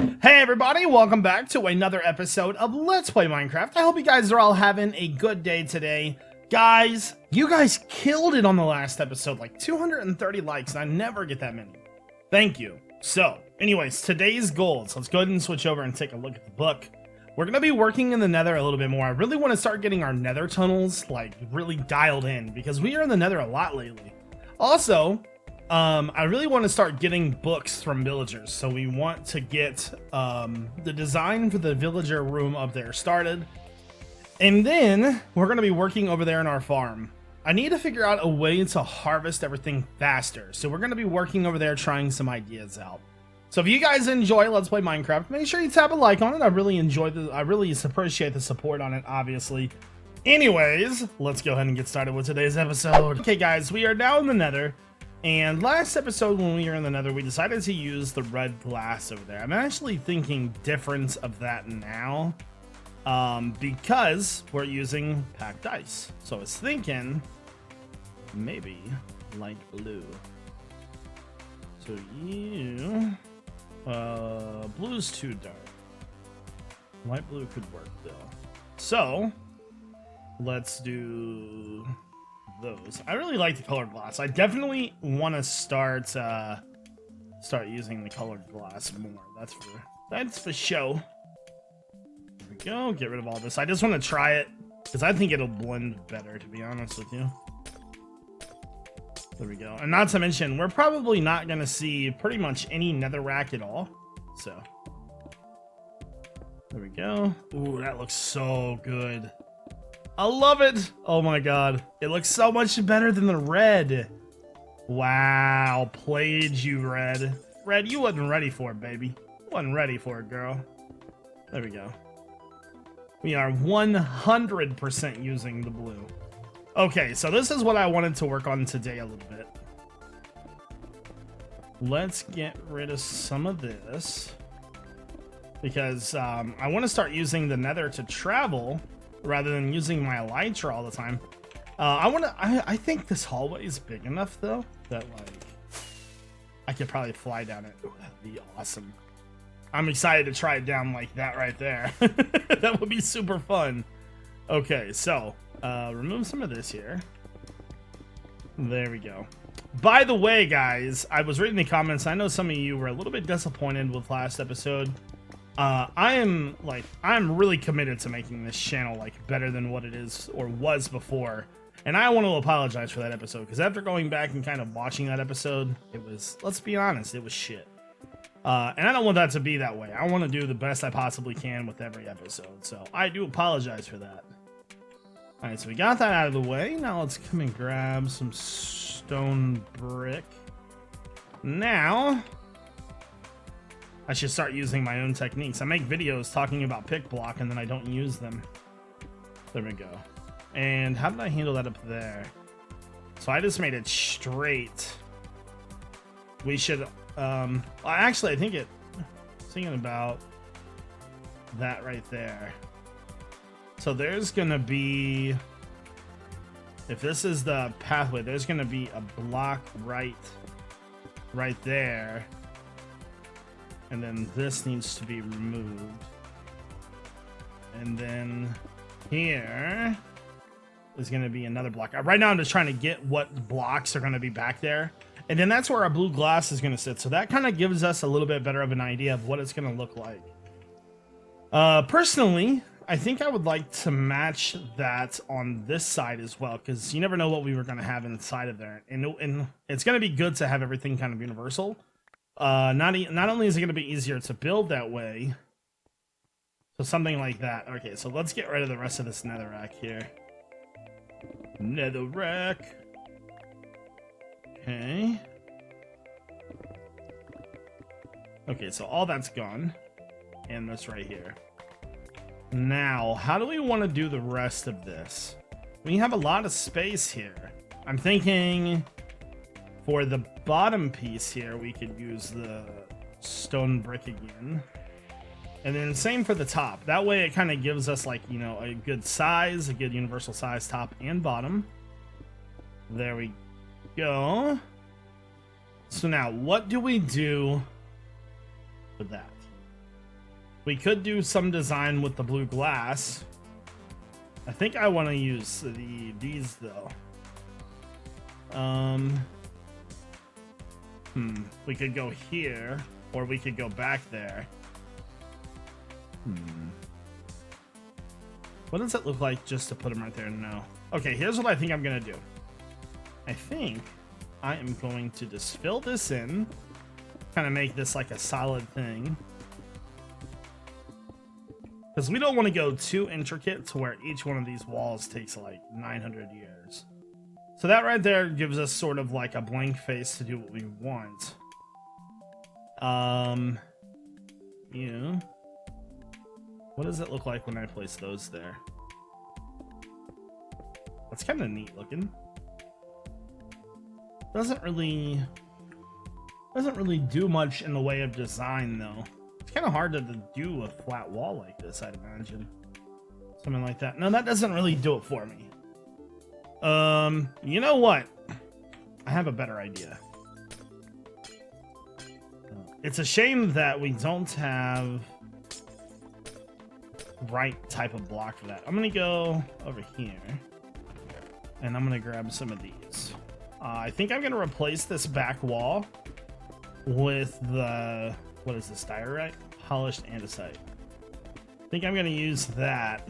Hey everybody, welcome back to another episode of Let's Play Minecraft. I hope you guys are all having a good day today. Guys, you guys killed it on the last episode, like 230 likes, and I never get that many. Thank you. So, anyways, today's goals. Let's go ahead and switch over and take a look at the book. We're going to be working in the Nether a little bit more. I really want to start getting our Nether tunnels, like, really dialed in, because we are in the Nether a lot lately. Also, I really want to start getting books from villagers, so we want to get the design for the villager room up there started, and then we're going to be working over there in our farm. I need to figure out a way to harvest everything faster, so we're going to be working over there trying some ideas out. So if you guys enjoy Let's Play Minecraft, make sure you tap a like on it. I really appreciate the support on it, obviously. Anyways, let's go ahead and get started with today's episode. Okay guys, we are now in the Nether. And last episode when we were in the Nether, we decided to use the red glass over there. I'm actually thinking different of that now, because we're using packed ice. So I was thinking maybe light blue. So blue's too dark. Light blue could work though. So let's do those. I really like the colored glass. I definitely want to start using the colored glass more. That's for show. There we go. Get rid of all this. I just want to try it because I think it'll blend better, to be honest with you. There we go. And not to mention, we're probably not going to see pretty much any netherrack at all. So there we go. Ooh, that looks so good. I love it. Oh my god. It looks so much better than the red. Wow. Played you, red. Red, you wasn't ready for it, baby. Wasn't ready for it, girl. There we go. We are 100% using the blue. Okay, so this is what I wanted to work on today a little bit. Let's get rid of some of this, because I want to start using the Nether to travel rather than using my elytra all the time. I think this hallway is big enough though that like I could probably fly down it. Ooh, that'd be awesome. I'm excited to try it down like that right there. That would be super fun. Okay, so remove some of this here. There we go. By the way, guys, I was reading the comments. I know some of you were a little bit disappointed with last episode. I'm really committed to making this channel like better than what it is or was before, and I want to apologize for that episode, because after going back and kind of watching that episode, it was, let's be honest, it was shit. And I don't want that to be that way. I want to do the best I possibly can with every episode, so I do apologize for that. Alright, so we got that out of the way. Now let's come and grab some stone brick. Now I should start using my own techniques. I make videos talking about pick block and then I don't use them. There we go. And how did I handle that up there? So I just made it straight. We should, actually I think it, thinking about that right there. So there's gonna be, if this is the pathway, there's gonna be a block right there. And then this needs to be removed. And then here is going to be another block. Right now I'm just trying to get what blocks are going to be back there. And then that's where our blue glass is going to sit. So that kind of gives us a little bit better of an idea of what it's going to look like. Personally, I think I would like to match that on this side as well, because you never know what we were going to have inside of there. And it's going to be good to have everything kind of universal. Not only is it going to be easier to build that way, so something like that. Okay, so let's get rid of the rest of this netherrack here. Netherrack. Okay. Okay, so all that's gone. And this right here. Now, how do we want to do the rest of this? We have a lot of space here. I'm thinking for the bottom piece here, we could use the stone brick again. And then same for the top. That way it kind of gives us, like, you know, a good size, a good universal size top and bottom. There we go. So now, what do we do with that? We could do some design with the blue glass. I think I want to use these though. We could go here, or we could go back there. What does it look like just to put them right there? No. Okay, here's what I think I'm gonna do. I think I am going to just fill this in, kind of make this like a solid thing. Because we don't want to go too intricate to where each one of these walls takes like 900 years. So that right there gives us sort of like a blank face to do what we want. Yeah. What does it look like when I place those there? That's kind of neat looking. Doesn't really do much in the way of design though. It's kind of hard to do a flat wall like this, I'd imagine. Something like that. No, that doesn't really do it for me. You know what? I have a better idea. It's a shame that we don't have the right type of block for that. I'm gonna go over here and I'm gonna grab some of these. I think I'm gonna replace this back wall with the, what is this, diorite? Polished andesite. I think I'm gonna use that.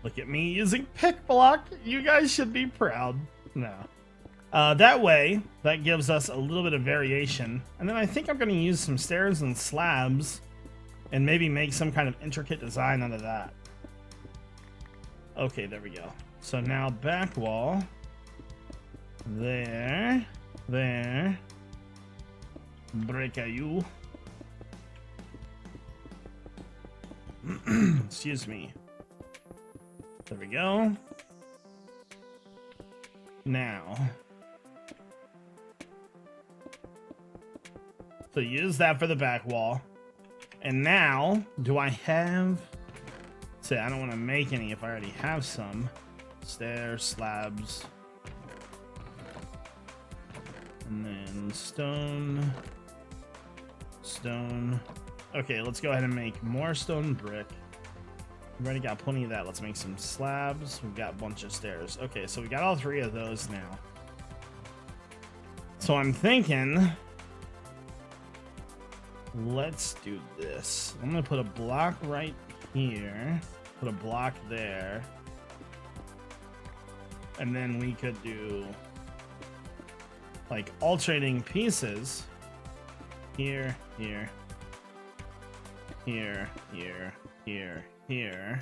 Look at me using pick block. You guys should be proud. No. That way, that gives us a little bit of variation. And then I think I'm gonna use some stairs and slabs and maybe make some kind of intricate design out of that. Okay, there we go. So now back wall. There. There. Break a you. Excuse me. There we go. Now. So use that for the back wall. And now, do I have... Say, I don't want to make any if I already have some. Stairs, slabs. And then stone. Stone. Okay, let's go ahead and make more stone brick. We've already got plenty of that. Let's make some slabs. We've got a bunch of stairs. Okay, so we got all three of those now. So I'm thinking... Let's do this. I'm gonna put a block right here. Put a block there. And then we could do... like alternating pieces. Here, here. Here, here, here, here.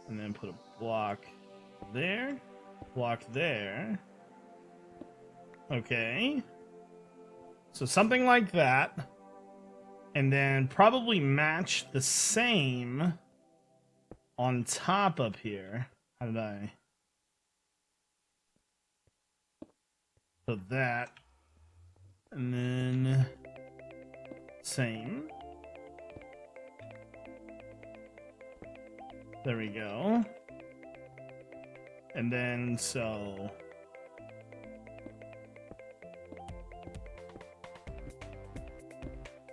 And then put a block there. Block there. Okay. So something like that. And then probably match the same on top up here. How did I? So that. And then same. There we go. And then so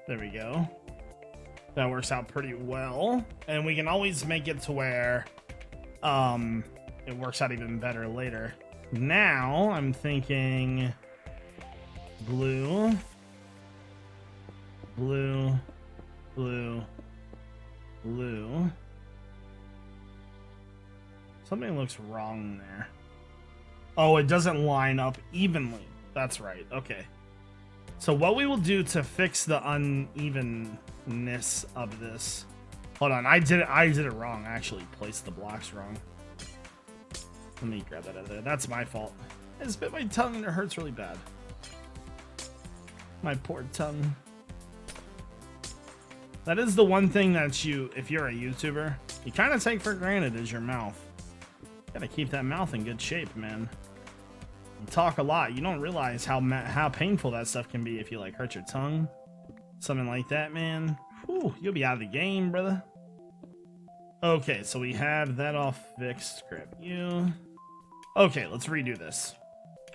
there we go. That works out pretty well. And we can always make it to where it works out even better later. Now I'm thinking blue, blue, blue, blue. Something looks wrong there. Oh, it doesn't line up evenly. That's right. Okay. So what we will do to fix the unevenness of this... Hold on, I did it wrong. I actually placed the blocks wrong. Let me grab that out of there. That's my fault. I just bit my tongue and it hurts really bad. My poor tongue. That is the one thing that you, if you're a YouTuber, you kind of take for granted is your mouth. Gotta keep that mouth in good shape, man. You talk a lot. You don't realize how painful that stuff can be if you like hurt your tongue. Something like that, man. Whew, you'll be out of the game, brother. Okay, so we have that all fixed. Grab you. Okay, let's redo this.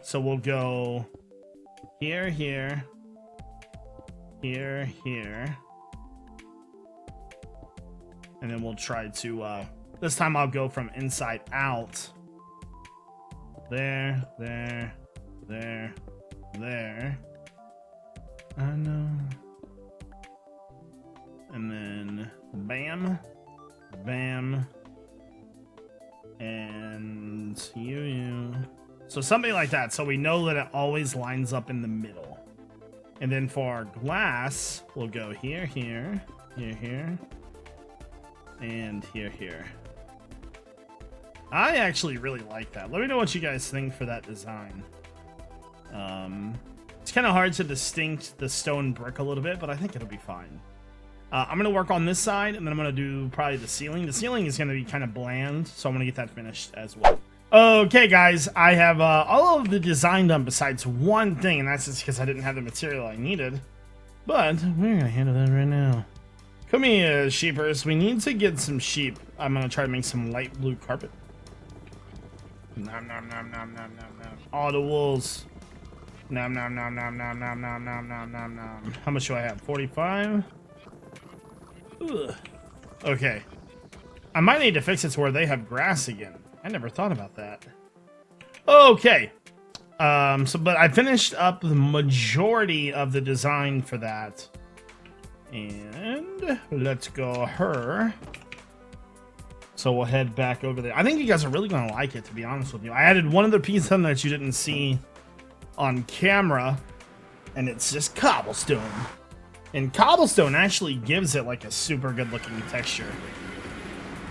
So we'll go here, here, here, here. And then we'll try to, this time I'll go from inside out. There, there, there, there. I know. And then bam, bam, and you. So something like that. So we know that it always lines up in the middle. And then for our glass, we'll go here, here, here, here, and here, here. I actually really like that. Let me know what you guys think for that design. It's kind of hard to distinct the stone brick a little bit, but I think it'll be fine. I'm going to work on this side, and then I'm going to do probably the ceiling. The ceiling is going to be kind of bland, so I'm going to get that finished as well. Okay, guys, I have all of the design done besides one thing, and that's just because I didn't have the material I needed. But we're going to handle that right now. Come here, sheepers. We need to get some sheep. I'm going to try to make some light blue carpet. Nom, nom, nom, nom, nom, nom, nom. All the wolves. Nom, nom, nom, nom, nom, nom, nom, nom, nom, nom, nom. How much do I have? 45? Ugh. Okay. I might need to fix it to where they have grass again. I never thought about that. Okay. But I finished up the majority of the design for that. And let's go her. So we'll head back over there. I think you guys are really going to like it, to be honest with you. I added one other piece on that you didn't see on camera, and it's just cobblestone. And cobblestone actually gives it like a super good looking texture.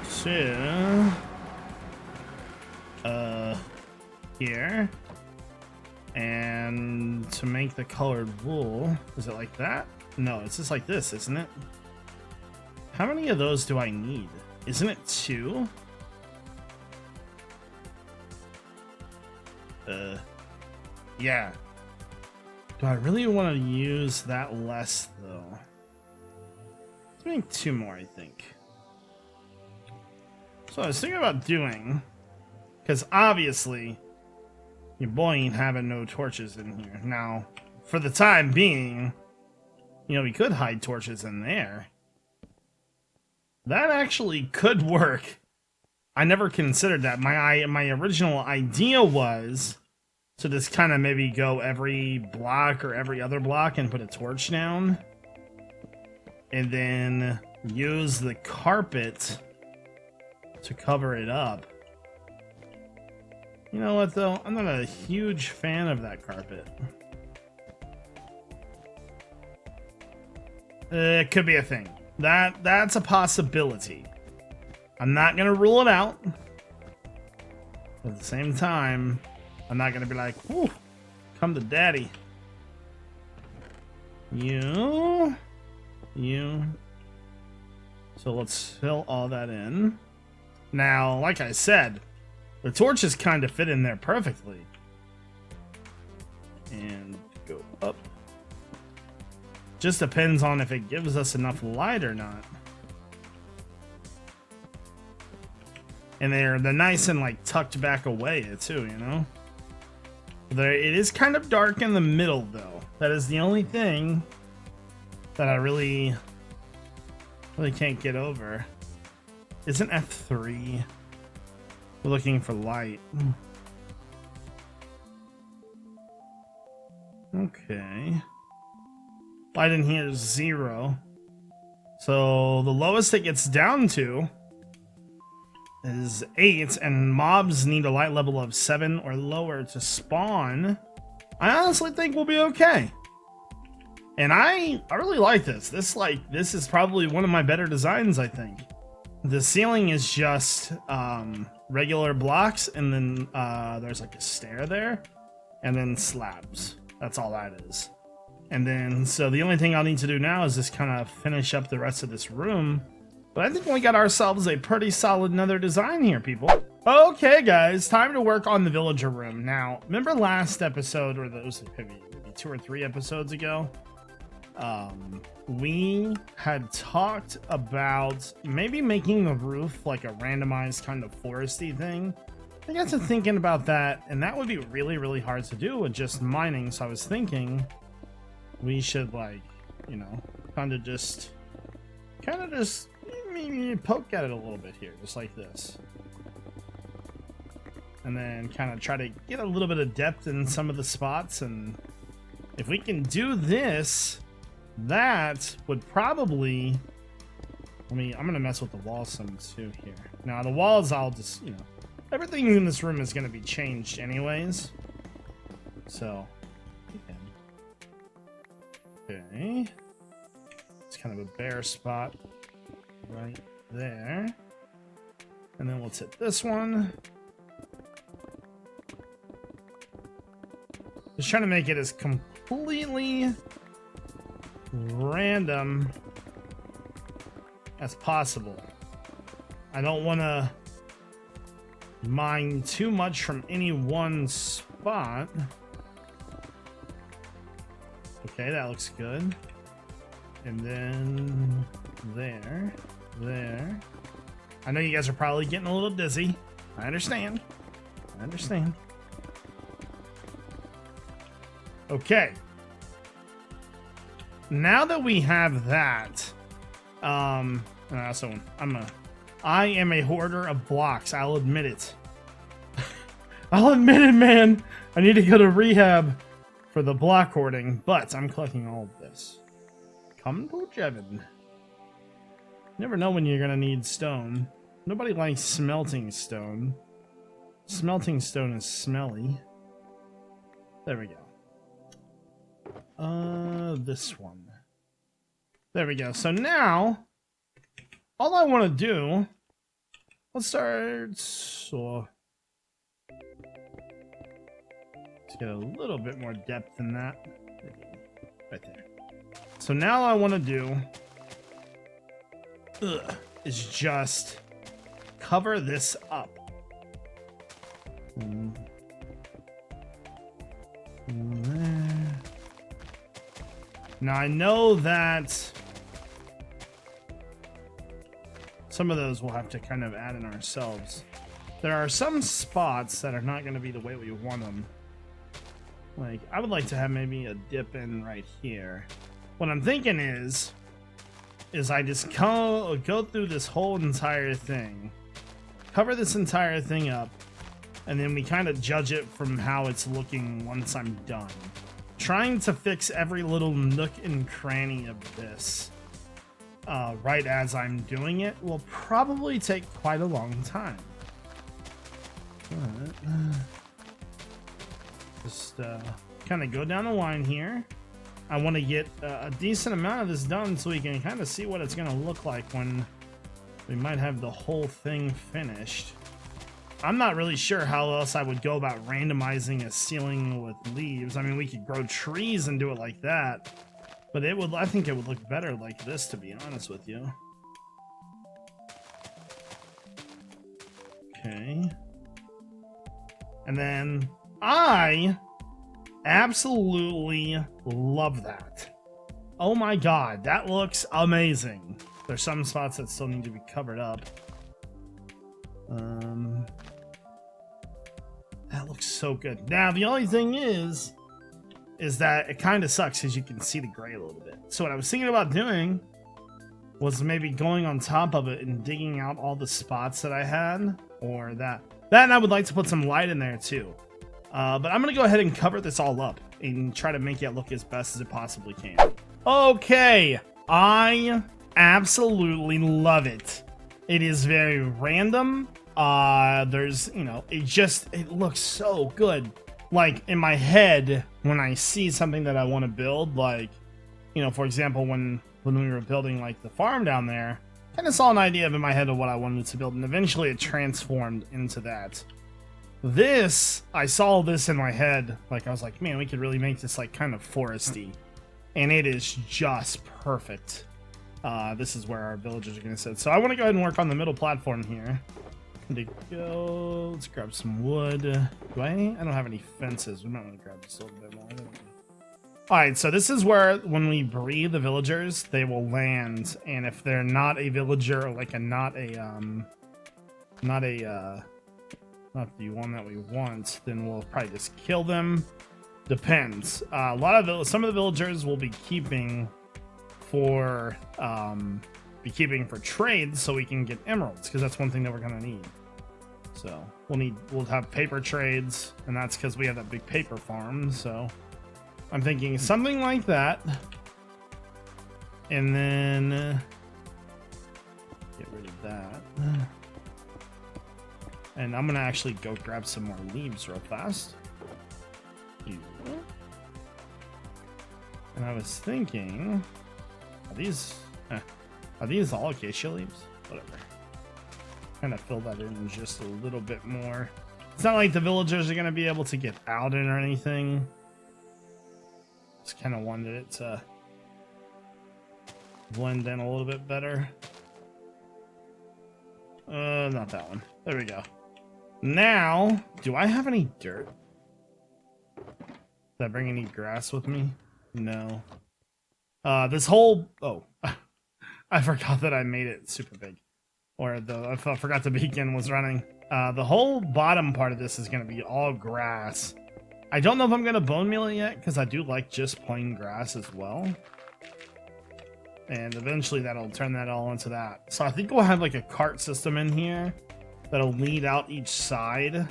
So here, and to make the colored wool, is it like that? No, it's just like this, isn't it? How many of those do I need? Isn't it 2? Yeah. Do I really want to use that less, though? Let's make 2 more, I think. So I was thinking about doing, because obviously, your boy ain't having no torches in here. Now, for the time being, you know, we could hide torches in there. That actually could work. I never considered that. My original idea was to just kind of maybe go every block or every other block and put a torch down. And then use the carpet to cover it up. You know what, though? I'm not a huge fan of that carpet. It could be a thing. That's a possibility. I'm not gonna rule it out. At the same time, I'm not gonna be like, "Whew, come to daddy." You. So let's fill all that in. Now, like I said, the torches kind of fit in there perfectly. And go up. Just depends on if it gives us enough light or not. And they're nice and like tucked back away too, you know? It is kind of dark in the middle though. That is the only thing that I really can't get over. Isn't F3? We're looking for light. Okay. Light in here is 0. So the lowest it gets down to is 8, and mobs need a light level of 7 or lower to spawn. I honestly think we'll be okay. And I really like this. This is probably one of my better designs, I think. The ceiling is just regular blocks, and then there's like a stair there, and then slabs. That's all that is. And then, so the only thing I'll need to do now is just kind of finish up the rest of this room. But I think we got ourselves a pretty solid Nether design here, people. Okay, guys, time to work on the villager room. Now, remember last episode, or those maybe 2 or 3 episodes ago? We had talked about maybe making the roof like a randomized kind of foresty thing. I got to thinking about that, and that would be really, really hard to do with just mining. So I was thinking we should like you know, kind of just maybe poke at it a little bit here, just like this. And then kind of try to get a little bit of depth in some of the spots. And if we can do this, that would probably... I'm going to mess with the walls some too here. Now, the walls, I'll just, you know, everything in this room is going to be changed anyways. So, okay. It's kind of a bare spot right there. And then let's hit this one. Just trying to make it as completely random as possible. I don't want to mine too much from any one spot. Okay, that looks good. And then there. I know you guys are probably getting a little dizzy. I understand. Okay. Now that we have that, and also I am a hoarder of blocks. I'll admit it. I'll admit it, man. I need to go to rehab for the block hoarding, but I'm collecting all of this. Come to Jevin. You never know when you're gonna need stone. Nobody likes smelting stone. Smelting stone is smelly. There we go. This one. There we go. So now, all I want to do, let's start, so let's get a little bit more depth in that. Right there. So now I want to do is just cover this up. Now I know that some of those we'll have to kind of add in ourselves. There are some spots that are not going to be the way we want them. Like, I would like to have maybe a dip in right here. What I'm thinking is I just go through this whole entire thing, cover this entire thing up, and then we kind of judge it from how it's looking once I'm done. Trying to fix every little nook and cranny of this right as I'm doing it will probably take quite a long time. But, just kind of go down the line here. I want to get a decent amount of this done so we can kind of see what it's going to look like when we might have the whole thing finished. I'm not really sure how else I would go about randomizing a ceiling with leaves. I mean, we could grow trees and do it like that, but it would, I think it would look better like this, to be honest with you. Okay. And then I absolutely love that. Oh my god, that looks amazing. There's some spots that still need to be covered up. That looks so good. Now, the only thing is that it kind of sucks because you can see the gray a little bit. So what I was thinking about doing was maybe going on top of it and digging out all the spots that I had, or that. And I would like to put some light in there too. But I'm going to go ahead and cover this all up and try to make it look as best as it possibly can. Okay, I absolutely love it. It is very random. There's, you know, it looks so good. Like, in my head, when I see something that I want to build, like, you know, for example, when we were building, like, the farm down there, I kind of saw an idea in my head of what I wanted to build, and eventually it transformed into that. This, I saw this in my head, like, I was like, man, we could really make this, like, kind of foresty. And it is just perfect. This is where our villagers are going to sit. So I want to go ahead and work on the middle platform here. To go, let's grab some wood. I don't have any fences. We might want to grab just a little bit more. Alright, so this is where, when we breed the villagers, they will land. And if they're not a villager, or like not the one that we want, then we'll probably just kill them. Depends. Some of the villagers will be keeping for beekeeping for trades so we can get emeralds, because that's one thing that we're gonna need. So we'll have paper trades, and that's because we have that big paper farm. So I'm thinking something like that, and then get rid of that. And I'm gonna actually go grab some more leaves real fast. And I was thinking, are these all acacia leaves? Whatever. Kind of fill that in just a little bit more. It's not like the villagers are gonna be able to get out in or anything. Just kind of wanted it to blend in a little bit better. Not that one. There we go. Now, do I have any dirt? Did I bring any grass with me? No. This whole... Oh. I forgot that I made it super big. Or I forgot the beacon was running. The whole bottom part of this is going to be all grass. I don't know if I'm going to bone meal it yet, because I do like just plain grass as well. And eventually that'll turn that all into that. So I think we'll have like a cart system in here that'll lead out each side.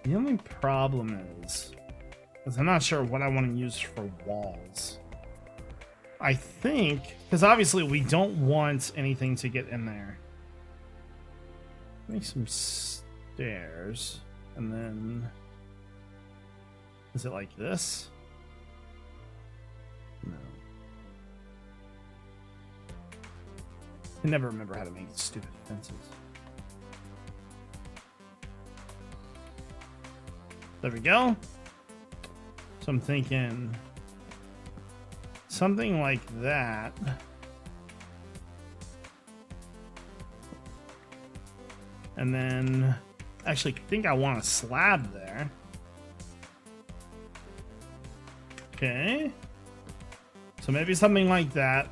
The only problem is I'm not sure what I want to use for walls. I think, because obviously we don't want anything to get in there. Make some stairs, and then is it like this? No. I never remember how to make stupid fences. There we go. So I'm thinking something like that. And then actually I think I want a slab there. Okay. So maybe something like that.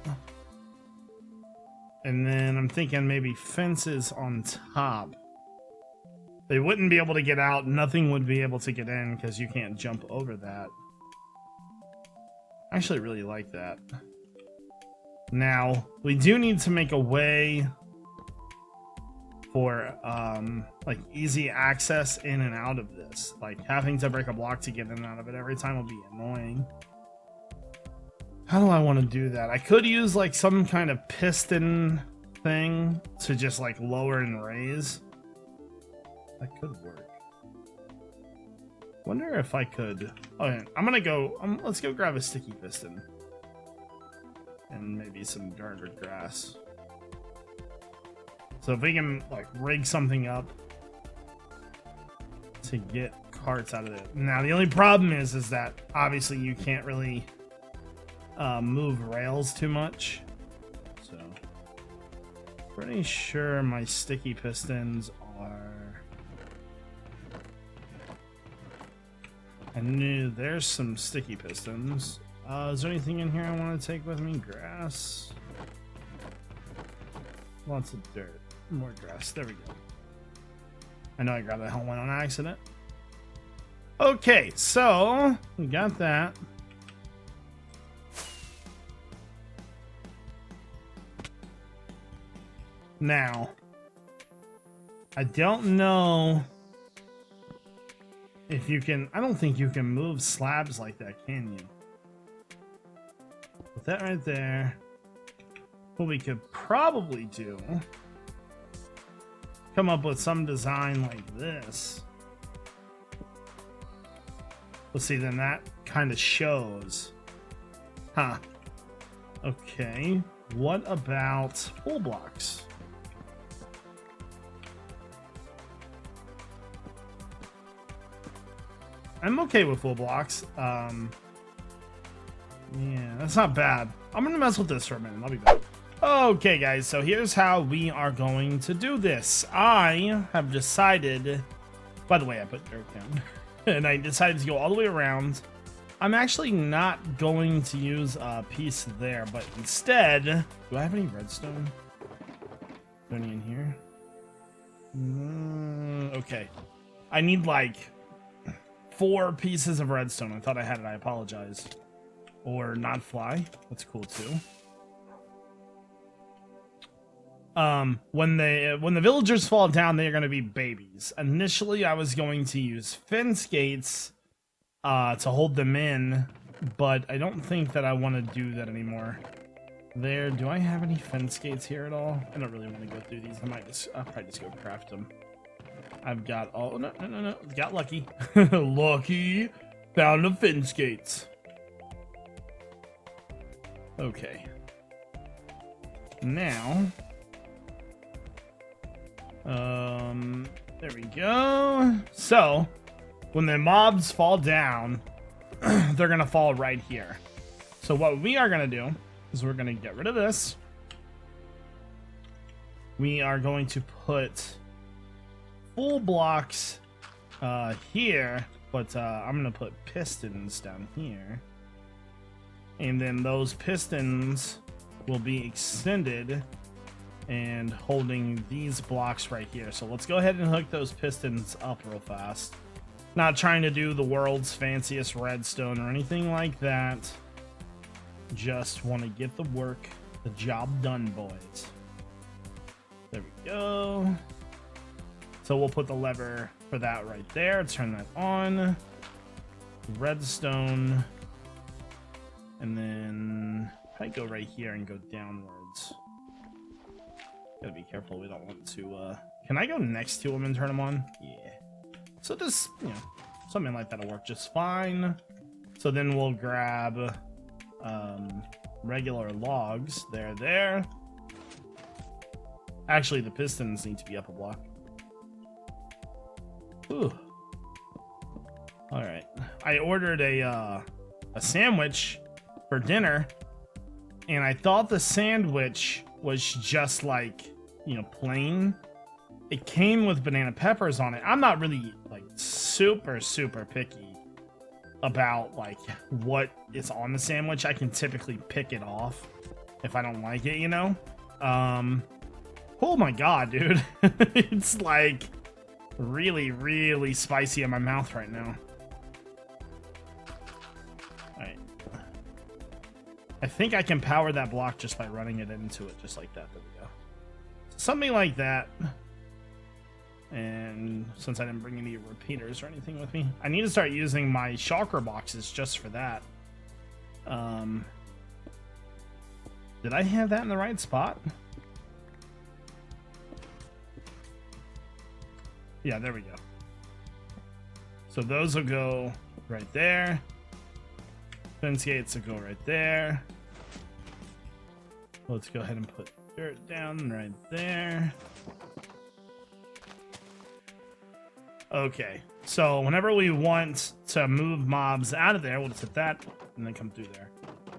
And then I'm thinking maybe fences on top. They wouldn't be able to get out. Nothing would be able to get in because you can't jump over that. I actually really like that. Now, we do need to make a way for like easy access in and out of this. Like having to break a block to get in and out of it every time will be annoying. How do I want to do that? I could use like some kind of piston thing to just like lower and raise. That could work. Wonder if I could. Oh, yeah, I'm gonna go. Let's go grab a sticky piston and maybe some dirt or grass. So if we can like rig something up to get carts out of it. Now the only problem is that obviously you can't really move rails too much. So pretty sure my sticky pistons are. I knew there's some sticky pistons. Is there anything in here I want to take with me? Grass. Lots of dirt. More grass. There we go. I know I grabbed that whole one on accident. Okay, so we got that. Now, I don't know if you can. I don't think you can move slabs like that, can you? Put that right there. What we could probably do, come up with some design like this. Let's see, then that kind of shows. Huh. Okay. What about full blocks? I'm okay with full blocks. Yeah, that's not bad. I'm gonna mess with this for a minute. I'll be back. Okay, guys, so here's how we are going to do this. I have decided, by the way, I put dirt down, and I decided to go all the way around. I'm actually not going to use a piece there, but instead, do I have any redstone? Any in here? Okay. I need like 4 pieces of redstone. I thought I had it. I apologize. Or not fly. That's cool too. When the villagers fall down, they are going to be babies. Initially, I was going to use fence gates to hold them in, but I don't think that I want to do that anymore. Do I have any fence gates here at all? I don't really want to go through these. I'll probably just go craft them. I've got all, no. Got lucky. Lucky. Found the fence gates. Okay. Now, there we go. So, when the mobs fall down, they're gonna fall right here. So what we are gonna do is we're gonna get rid of this. We are going to put full blocks here, but I'm gonna put pistons down here. And then those pistons will be extended and holding these blocks right here. So let's go ahead and hook those pistons up real fast. Not trying to do the world's fanciest redstone or anything like that. Just want to get the job done, boys. There we go. So we'll put the lever for that right there. Turn that on. Redstone. And then I go right here and go downwards. Gotta be careful. We don't want to. Can I go next to them and turn them on? Yeah. So just, something like that'll work just fine. So then we'll grab regular logs. There. Actually, the pistons need to be up a block. Ooh. All right. I ordered a sandwich for dinner, and I thought the sandwich was just like, plain. It came with banana peppers on it. I'm not really like super picky about like what is on the sandwich. I can typically pick it off if I don't like it, Oh my god, dude. It's like really spicy in my mouth right now. Alright. I think I can power that block just by running it into it, just like that. There we go. Something like that. And since I didn't bring any repeaters or anything with me, I need to start using my chakra boxes just for that. Did I have that in the right spot? Yeah, there we go. So those will go right there. Fence gates will go right there. Let's go ahead and put dirt down right there. Okay, so whenever we want to move mobs out of there, we'll just hit that and then come through there.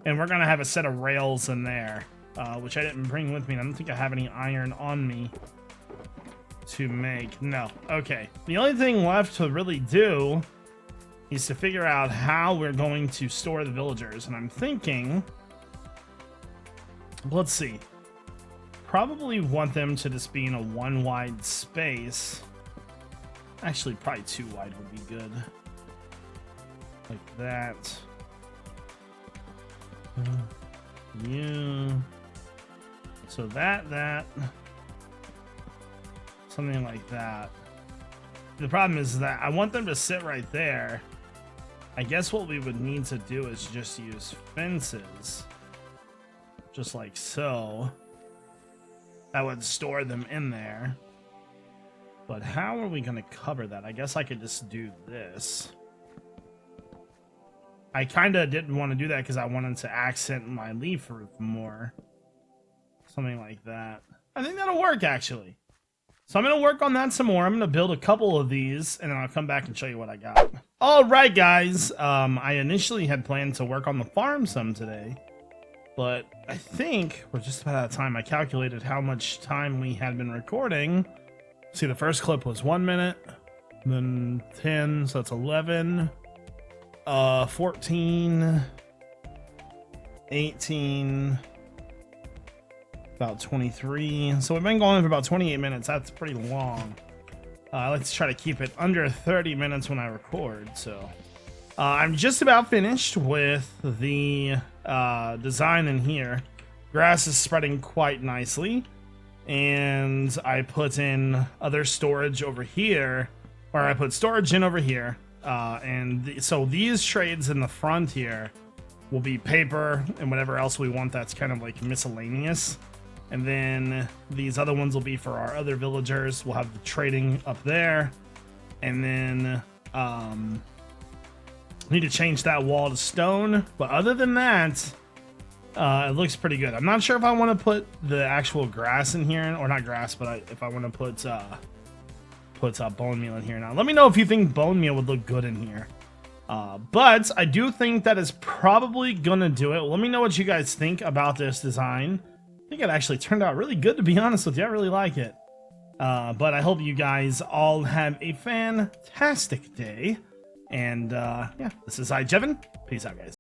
And we're gonna have a set of rails in there, which I didn't bring with me. I don't think I have any iron on me to make. No. Okay. The only thing left to really do is to figure out how we're going to store the villagers. And I'm thinking, let's see. Probably want them to just be in a 1 wide space. Actually, probably 2 wide would be good. Like that. You. So that. Something like that. The problem is that I want them to sit right there. I guess what we would need to do is just use fences. Just like so. That would store them in there. But how are we going to cover that? I guess I could just do this. I kind of didn't want to do that because I wanted to accent my leaf roof more. Something like that. I think that'll work, actually. So I'm going to work on that some more. I'm going to build a couple of these, and then I'll come back and show you what I got. All right, guys. I initially had planned to work on the farm some today, but I think we're just about out of time. I calculated how much time we had been recording. See, the first clip was 1 minute, then 10, so that's 11, 14, 18, about 23. So we've been going for about 28 minutes. That's pretty long. I like to try to keep it under 30 minutes when I record, so. I'm just about finished with the design in here. Grass is spreading quite nicely. And I put in other storage over here, or I put storage in over here. So these trades in the front here will be paper and whatever else we want that's kind of like miscellaneous. And then these other ones will be for our other villagers. We'll have the trading up there. And then need to change that wall to stone. But other than that, it looks pretty good. I'm not sure if I want to put the actual grass in here, or not grass, but if I want to put bone meal in here now. Let me know if you think bone meal would look good in here. But I do think that is probably gonna do it. Let me know what you guys think about this design. I think it actually turned out really good, to be honest with you. I really like it. But I hope you guys all have a fantastic day. And yeah, this is iJevin. Peace out, guys.